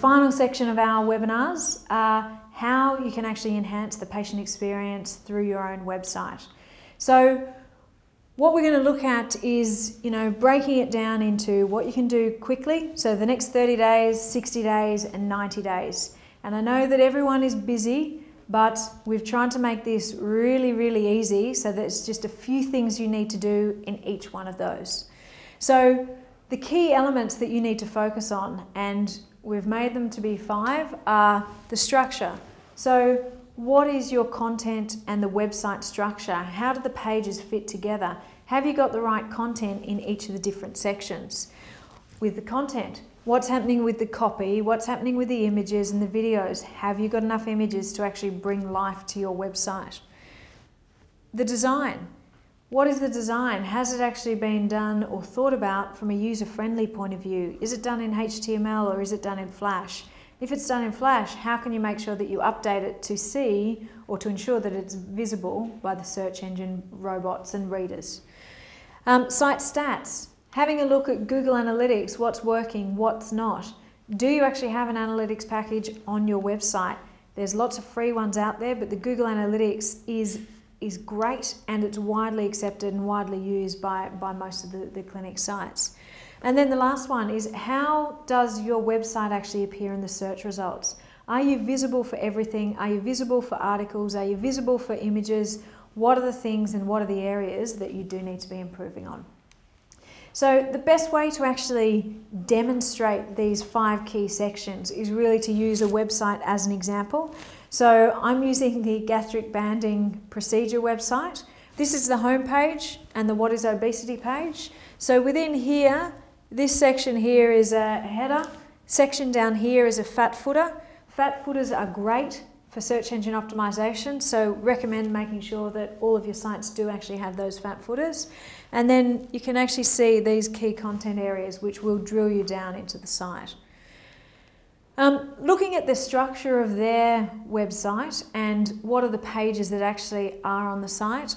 final section of our webinars are how you can actually enhance the patient experience through your own website. So what we're going to look at is, breaking it down into what you can do quickly. So the next 30 days, 60 days and 90 days. And I know that everyone is busy, but we've tried to make this really, really easy so that it's just a few things you need to do in each one of those. So the key elements that you need to focus on, and we've made them to be 5, are the structure. So what is your content and the website structure? How do the pages fit together? Have you got the right content in each of the different sections? With the content, what's happening with the copy? What's happening with the images and the videos? Have you got enough images to actually bring life to your website? The design. What is the design? Has it actually been done or thought about from a user-friendly point of view? Is it done in HTML or is it done in Flash? If it's done in Flash, how can you make sure that you update it to see or to ensure that it's visible by the search engine robots and readers? Site stats. Having a look at Google Analytics, what's working, what's not. Do you actually have an analytics package on your website? There's lots of free ones out there, but the Google Analytics is great and it's widely accepted and widely used by most of the clinic sites. And then the last one is, how does your website actually appear in the search results? Are you visible for everything? Are you visible for articles? Are you visible for images? What are the things and what are the areas that you do need to be improving on? So the best way to actually demonstrate these 5 key sections is really to use a website as an example. So I'm using the gastric banding procedure website. This is the home page and the what is obesity page. So within here, this section here is a header. Section down here is a fat footer. Fat footers are great for search engine optimization, so recommend making sure that all of your sites do actually have those fat footers. And then you can actually see these key content areas which will drill you down into the site. Looking at the structure of their website and what are the pages that actually are on the site,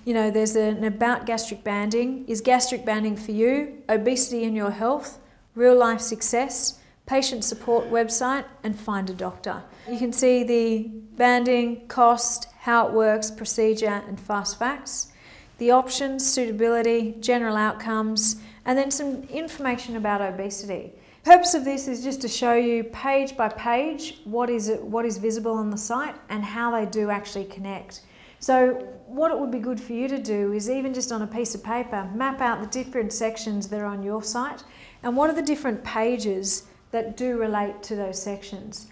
there's an about gastric banding. Is gastric banding for you? Obesity in your health, real life success, patient support website, and find a doctor. You can see the banding, cost, how it works, procedure, and fast facts. The options, suitability, general outcomes, and then some information about obesity. The purpose of this is just to show you page by page what is visible on the site and how they do actually connect. So what it would be good for you to do is, even just on a piece of paper, map out the different sections that are on your site and what are the different pages that do relate to those sections.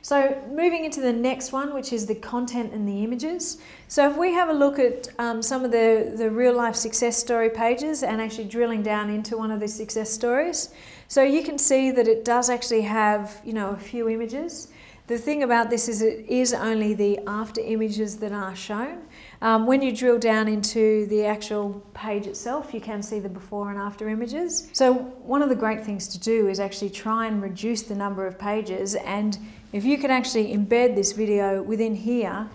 So moving into the next one, which is the content and the images. So if we have a look at some of the real life success story pages and actually drilling down into one of the success stories, so you can see that it does actually have, a few images. The thing about this is it is only the after images that are shown. When you drill down into the actual page itself, you can see the before and after images. So one of the great things to do is actually try and reduce the number of pages, and if you can actually embed this video within here,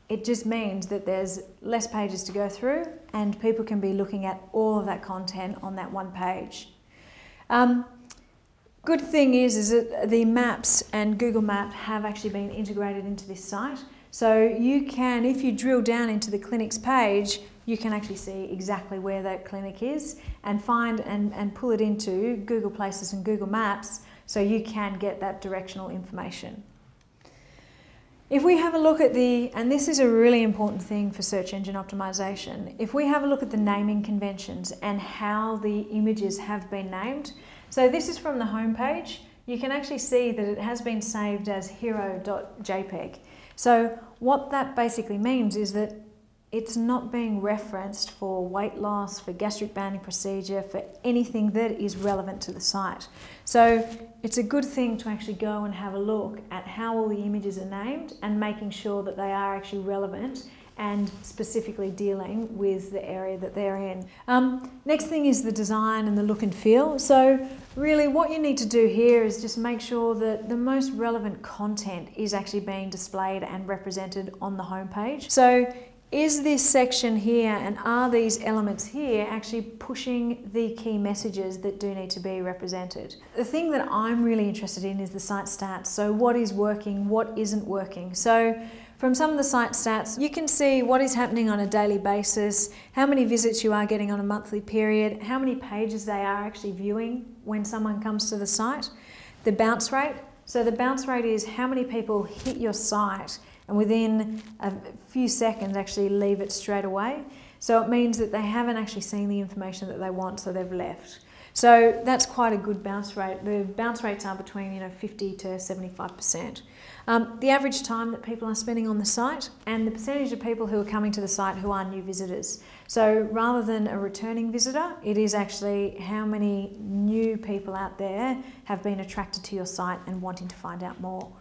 it just means that there's less pages to go through and people can be looking at all of that content on that one page. Good thing is that the maps and Google Maps have actually been integrated into this site. So you can, if you drill down into the clinics page, you can actually see exactly where that clinic is and find and pull it into Google Places and Google Maps so you can get that directional information. If we have a look at and this is a really important thing for search engine optimization, if we have a look at the naming conventions and how the images have been named, so this is from the home page, you can actually see that it has been saved as hero.jpg. So what that basically means is that it's not being referenced for weight loss, for gastric banding procedure, for anything that is relevant to the site. So it's a good thing to actually go and have a look at how all the images are named and making sure that they are actually relevant and specifically dealing with the area that they're in. Next thing is the design and the look and feel. So really what you need to do here is just make sure that the most relevant content is actually being displayed and represented on the home page. So is this section here and are these elements here actually pushing the key messages that do need to be represented? The thing that I'm really interested in is the site stats. So what is working, what isn't working? So from some of the site stats, you can see what is happening on a daily basis, how many visits you are getting on a monthly period, how many pages they are actually viewing when someone comes to the site, the bounce rate. So the bounce rate is how many people hit your site and within a few seconds actually leave it straight away. So it means that they haven't actually seen the information that they want, so they've left. So that's quite a good bounce rate. The bounce rates are between 50 to 75%. The average time that people are spending on the site and the percentage of people who are coming to the site who are new visitors. So rather than a returning visitor, it is actually how many new people out there have been attracted to your site and wanting to find out more.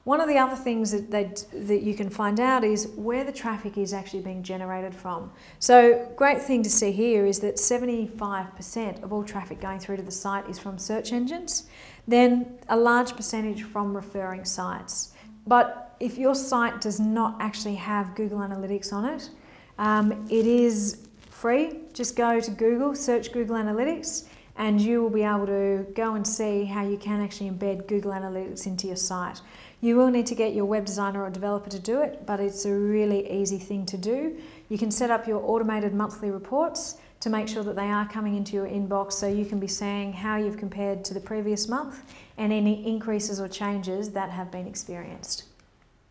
One of the other things that you can find out is where the traffic is actually being generated from. So great thing to see here is that 75% of all traffic going through to the site is from search engines, then a large percentage from referring sites. But if your site does not actually have Google Analytics on it, it is free. Just go to Google, search Google Analytics, and you will be able to go and see how you can actually embed Google Analytics into your site. You will need to get your web designer or developer to do it, but it's a really easy thing to do. You can set up your automated monthly reports to make sure that they are coming into your inbox so you can be seeing how you've compared to the previous month and any increases or changes that have been experienced.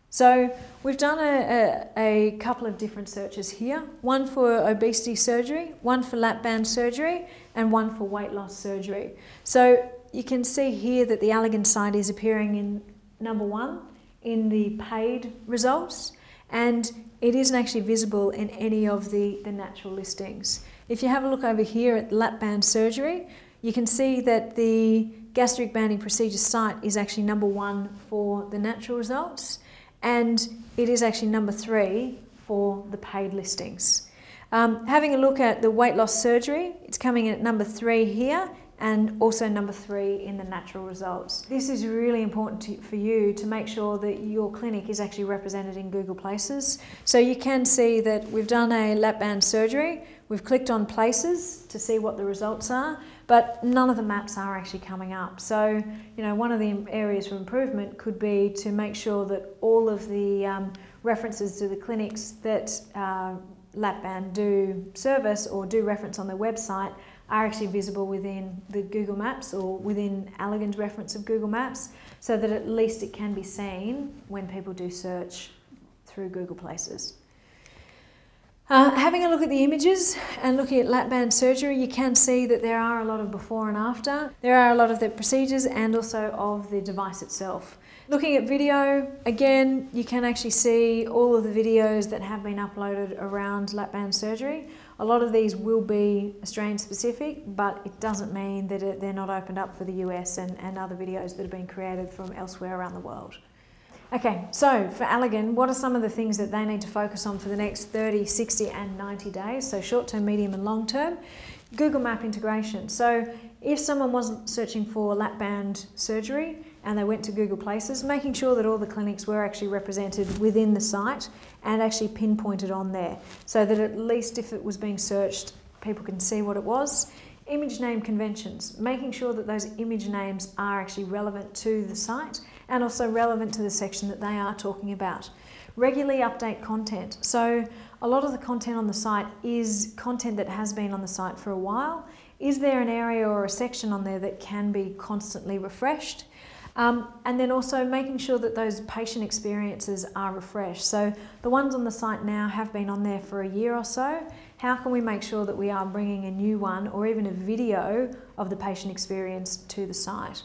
So we've done a couple of different searches here, one for obesity surgery, one for lap band surgery, and one for weight loss surgery. So you can see here that the Allergan site is appearing in number 1 in the paid results, and it isn't actually visible in any of the natural listings. If you have a look over here at lap band surgery, you can see that the gastric banding procedure site is actually number 1 for the natural results, and it is actually number 3 for the paid listings. Having a look at the weight loss surgery, it's coming in at number 3 here, and also number 3 in the natural results. This is really important for you to make sure that your clinic is actually represented in Google Places. So you can see that we've done a lap band surgery, we've clicked on Places to see what the results are, but none of the maps are actually coming up. So, one of the areas for improvement could be to make sure that all of the references to the clinics that lap band do service or do reference on their website are actually visible within the Google Maps or within Allergan's reference of Google Maps, so that at least it can be seen when people do search through Google Places. Having a look at the images and looking at lap band surgery, you can see that there are a lot of before and after. There are a lot of the procedures and also of the device itself. Looking at video, again, you can actually see all of the videos that have been uploaded around lap band surgery. A lot of these will be Australian specific, but it doesn't mean that they're not opened up for the US and other videos that have been created from elsewhere around the world. Okay, so for Allergan, what are some of the things that they need to focus on for the next 30, 60 and 90 days? So short term, medium and long term. Google Map integration. So if someone wasn't searching for lap band surgery and they went to Google Places, making sure that all the clinics were actually represented within the site and actually pinpointed on there, so that at least if it was being searched, people can see what it was. Image name conventions, making sure that those image names are actually relevant to the site and also relevant to the section that they are talking about. Regularly update content. So a lot of the content on the site is content that has been on the site for a while. Is there an area or a section on there that can be constantly refreshed? And then also making sure that those patient experiences are refreshed. So the ones on the site now have been on there for a year or so. How can we make sure that we are bringing a new one or even a video of the patient experience to the site?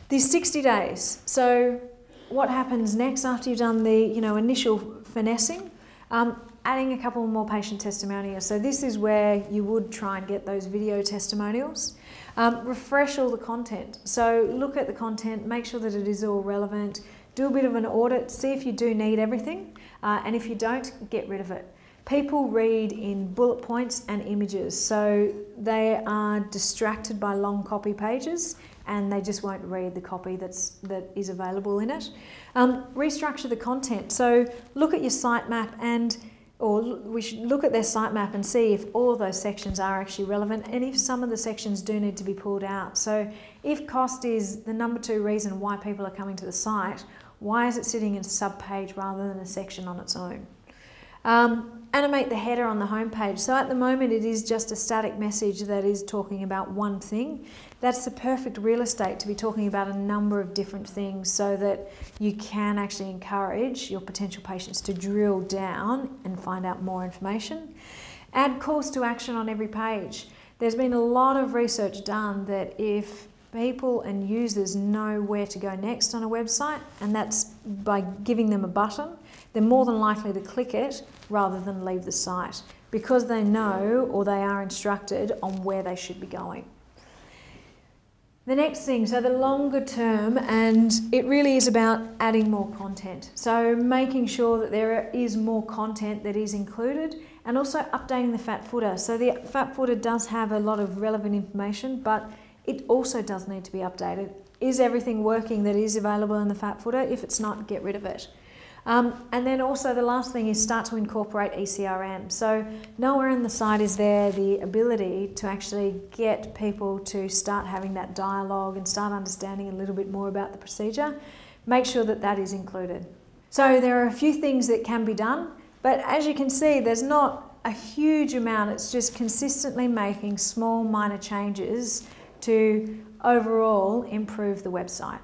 These 60 days. So what happens next after you've done the initial finessing? Adding a couple more patient testimonials. So this is where you would try and get those video testimonials. Refresh all the content. So look at the content, make sure that it is all relevant, do a bit of an audit, see if you do need everything, and if you don't, get rid of it. People read in bullet points and images, so they are distracted by long copy pages and they just won't read the copy that is available in it. Restructure the content. So look at your sitemap and or we should look at their sitemap and see if all of those sections are actually relevant and if some of the sections do need to be pulled out. So if cost is the number 2 reason why people are coming to the site, why is it sitting in a sub-page rather than a section on its own? Animate the header on the home page. So at the moment it is just a static message that is talking about one thing. That's the perfect real estate to be talking about a number of different things so that you can actually encourage your potential patients to drill down and find out more information. Add calls to action on every page. There's been a lot of research done that if people and users know where to go next on a website, and that's by giving them a button, they're more than likely to click it rather than leave the site because they know or they are instructed on where they should be going. The next thing, so the longer term, and it really is about adding more content. So making sure that there is more content that is included and also updating the fat footer. So the fat footer does have a lot of relevant information, but it also does need to be updated. Is everything working that is available in the fat footer? If it's not, get rid of it. And then also the last thing is start to incorporate eCRM. So nowhere in the site is there the ability to actually get people to start having that dialogue and start understanding a little bit more about the procedure. Make sure that that is included. So there are a few things that can be done, but as you can see, there's not a huge amount. It's just consistently making small minor changes to overall improve the website.